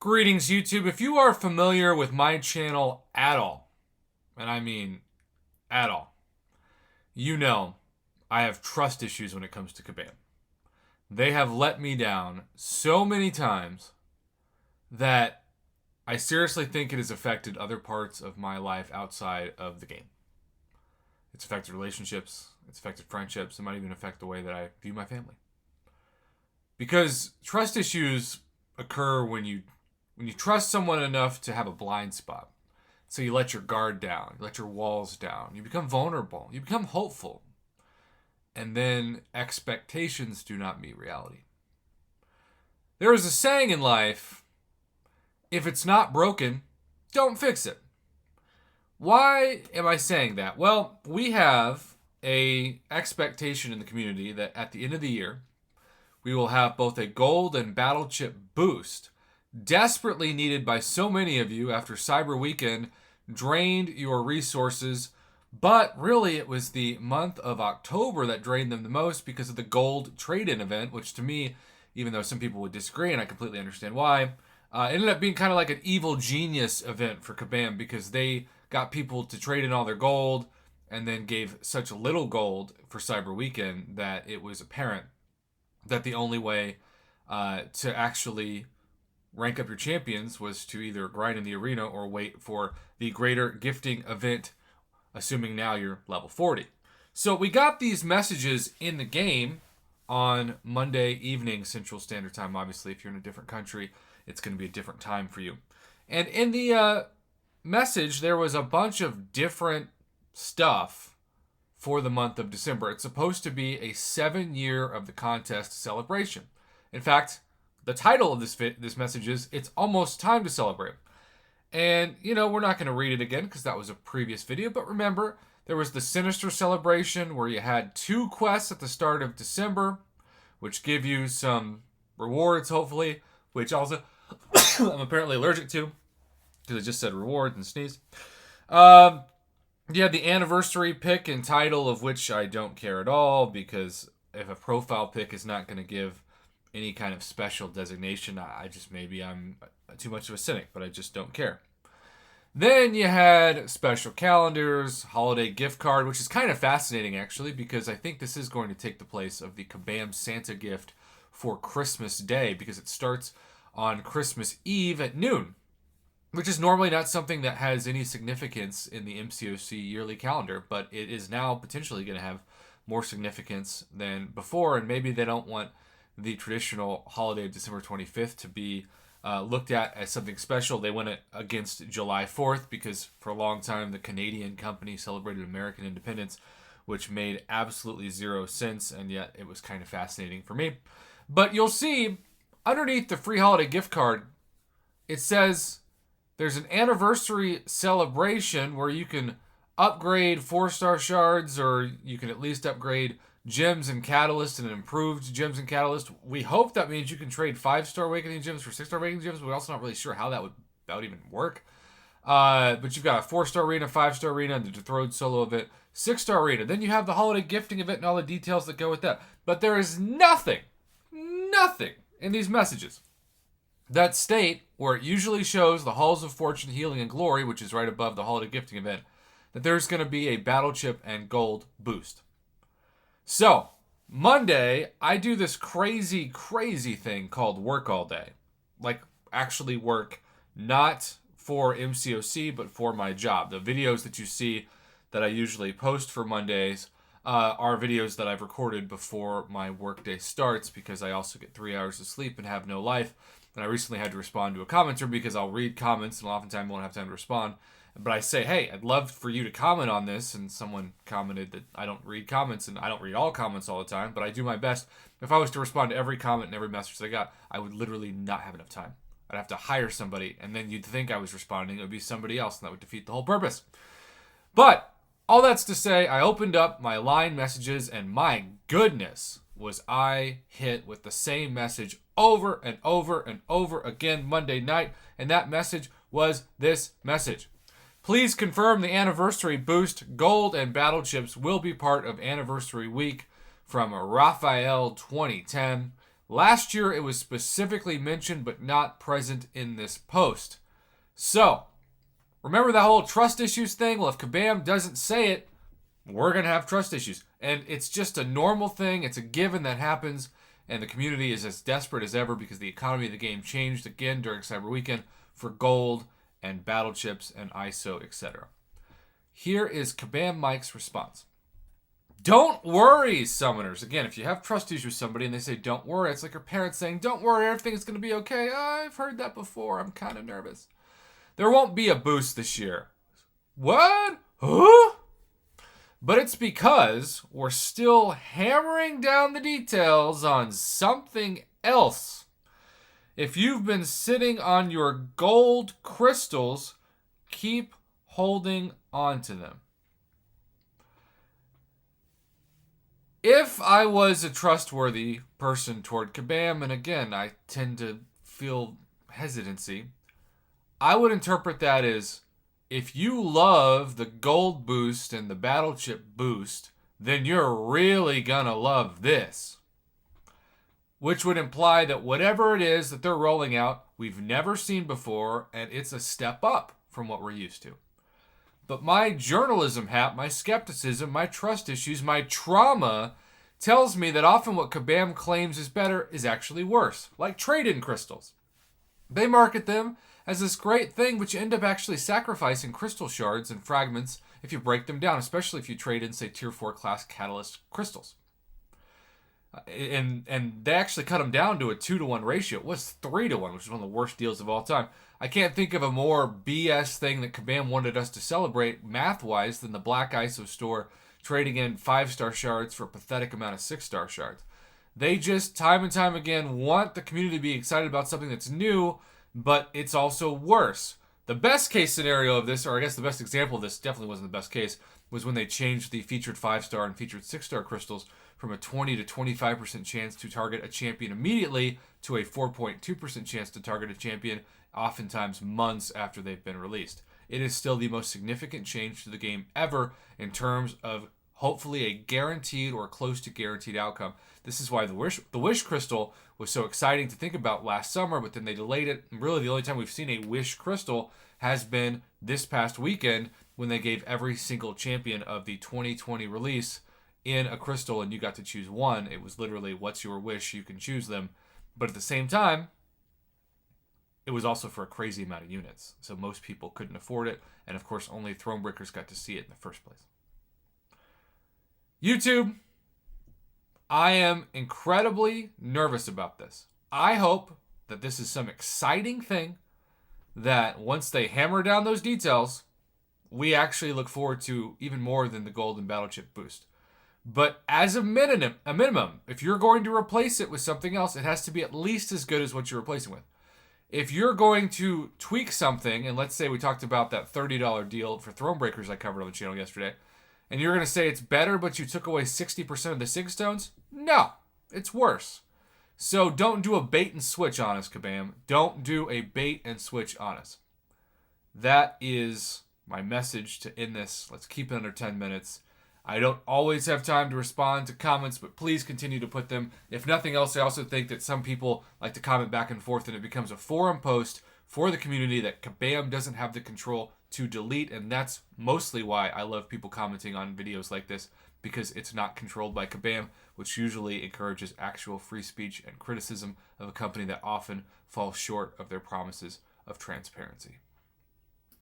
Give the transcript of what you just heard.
Greetings, YouTube. If you are familiar with my channel at all, and I mean at all, you know I have trust issues when it comes to Kabam. They have let me down so many times that I seriously think it has affected other parts of my life outside of the game. It's affected relationships, it's affected friendships, it might even affect the way that I view my family. Because trust issues occur when you trust someone enough to have a blind spot. So you let your guard down, you let your walls down, you become vulnerable, you become hopeful, and then expectations do not meet reality. There is a saying in life, if it's not broken, don't fix it. Why am I saying that? Well, we have a expectation in the community that at the end of the year, we will have both a gold and battle chip boost, desperately needed by so many of you after Cyber Weekend drained your resources. But really, it was the month of October that drained them the most because of the gold trade-in event, which to me, even though some people would disagree, and I completely understand why, ended up being kind of like an evil genius event for Kabam because they got people to trade in all their gold and then gave such little gold for Cyber Weekend that it was apparent that the only way to actually rank up your champions was to either grind in the arena or wait for the greater gifting event, assuming now you're level 40. So we got these messages in the game on Monday evening Central Standard Time. Obviously, if you're in a different country, it's going to be a different time for you. And in the message, there was a bunch of different stuff for the month of December. It's supposed to be a 7-year of the contest celebration. In fact, the title of this message is "It's Almost Time to Celebrate." And, we're not going to read it again because that was a previous video. But remember, there was the Sinister celebration where you had 2 quests at the start of December, which give you some rewards, hopefully, which also I'm apparently allergic to because I just said reward and sneeze. You had the anniversary pick and title, of which I don't care at all because if a profile pick is not going to give any kind of special designation, maybe I'm too much of a cynic, but I just don't care. Then you had special calendars, holiday gift card, which is kind of fascinating actually because I think this is going to take the place of the Kabam Santa gift for Christmas Day because it starts on Christmas Eve at noon, which is normally not something that has any significance in the MCOC yearly calendar, but it is now potentially going to have more significance than before, and maybe they don't want the traditional holiday of December 25th to be looked at as something special. They went against July 4th because for a long time the Canadian company celebrated American independence, which made absolutely zero sense, and yet it was kind of fascinating for me. But you'll see underneath the free holiday gift card, it says there's an anniversary celebration where you can upgrade 4-star shards, or you can at least upgrade gems and catalyst and improved gems and catalyst. We hope that means you can trade 5-star awakening gems for 6-star awakening gems. We're also not really sure how that would even work. But you've got a 4-star arena, 5-star arena, and the Dethroned solo event, 6-star arena. Then you have the holiday gifting event and all the details that go with that. But there is nothing in these messages that state where it usually shows the Halls of Fortune, Healing, and Glory, which is right above the holiday gifting event, that there's going to be a battle chip and gold boost. So, Monday, I do this crazy thing called work all day. Like, actually work, not for MCOC, but for my job. The videos that you see that I usually post for Mondays are videos that I've recorded before my workday starts because I also get 3 hours of sleep and have no life. And I recently had to respond to a commenter because I'll read comments and oftentimes won't have time to respond. But I say, hey, I'd love for you to comment on this. And someone commented that I don't read comments, and I don't read all comments all the time, but I do my best. If I was to respond to every comment and every message that I got, I would literally not have enough time. I'd have to hire somebody, and then you'd think I was responding. It would be somebody else, and that would defeat the whole purpose. But all that's to say, I opened up my line messages, and my goodness, was I hit with the same message over and over and over again Monday night, and that message was this message. Please confirm the anniversary boost, gold, and battle chips will be part of anniversary week from Raphael 2010. Last year, it was specifically mentioned but not present in this post. So, remember the whole trust issues thing? Well, if Kabam doesn't say it, we're going to have trust issues. And it's just a normal thing. It's a given that happens. And the community is as desperate as ever because the economy of the game changed again during Cyber Weekend for gold and battle chips and ISO, etc. Here is Kabam Mike's response. Don't worry, summoners. Again, if you have trust issues with somebody and they say, don't worry, it's like your parents saying, don't worry, everything's going to be okay. I've heard that before. I'm kind of nervous. There won't be a boost this year. What? Huh? But it's because we're still hammering down the details on something else. If you've been sitting on your gold crystals, keep holding on to them. If I was a trustworthy person toward Kabam, and again, I tend to feel hesitancy, I would interpret that as, if you love the gold boost and the battle chip boost, then you're really gonna love this. Which would imply that whatever it is that they're rolling out, we've never seen before, and it's a step up from what we're used to. But my journalism hat, my skepticism, my trust issues, my trauma tells me that often what Kabam claims is better is actually worse, like trade-in crystals. They market them as this great thing, but you end up actually sacrificing crystal shards and fragments if you break them down, especially if you trade in, say, Tier 4 class Catalyst crystals. And they actually cut them down to a 2-to-1 ratio. It was 3-to-1, which is one of the worst deals of all time. I can't think of a more BS thing that Kabam wanted us to celebrate math-wise than the Black ISO store trading in 5-star shards for a pathetic amount of 6-star shards. They just, time and time again, want the community to be excited about something that's new, but it's also worse. The best case scenario of this, or I guess the best example of this, definitely wasn't the best case, was when they changed the featured 5-star and featured 6-star crystals from a 20 to 25% chance to target a champion immediately to a 4.2% chance to target a champion, oftentimes months after they've been released. It is still the most significant change to the game ever in terms of hopefully a guaranteed or close to guaranteed outcome. This is why the Wish Crystal was so exciting to think about last summer, but then they delayed it. And really the only time we've seen a Wish Crystal has been this past weekend when they gave every single champion of the 2020 release in a crystal and you got to choose one. It was literally, what's your wish? You can choose them. But at the same time, it was also for a crazy amount of units. So most people couldn't afford it. And of course, only Thronebreakers got to see it in the first place. YouTube, I am incredibly nervous about this. I hope that this is some exciting thing that once they hammer down those details, we actually look forward to even more than the gold and battle chip boost. But as a minimum, if you're going to replace it with something else, it has to be at least as good as what you're replacing with. If you're going to tweak something, and let's say we talked about that $30 deal for Thronebreakers I covered on the channel yesterday, and you're going to say it's better, but you took away 60% of the Sig Stones? No, it's worse. So don't do a bait and switch on us, Kabam. Don't do a bait and switch on us. That is my message to end this. Let's keep it under 10 minutes. I don't always have time to respond to comments, but please continue to put them. If nothing else, I also think that some people like to comment back and forth and it becomes a forum post for the community that Kabam doesn't have the control to delete, and that's mostly why I love people commenting on videos like this, because it's not controlled by Kabam, which usually encourages actual free speech and criticism of a company that often falls short of their promises of transparency.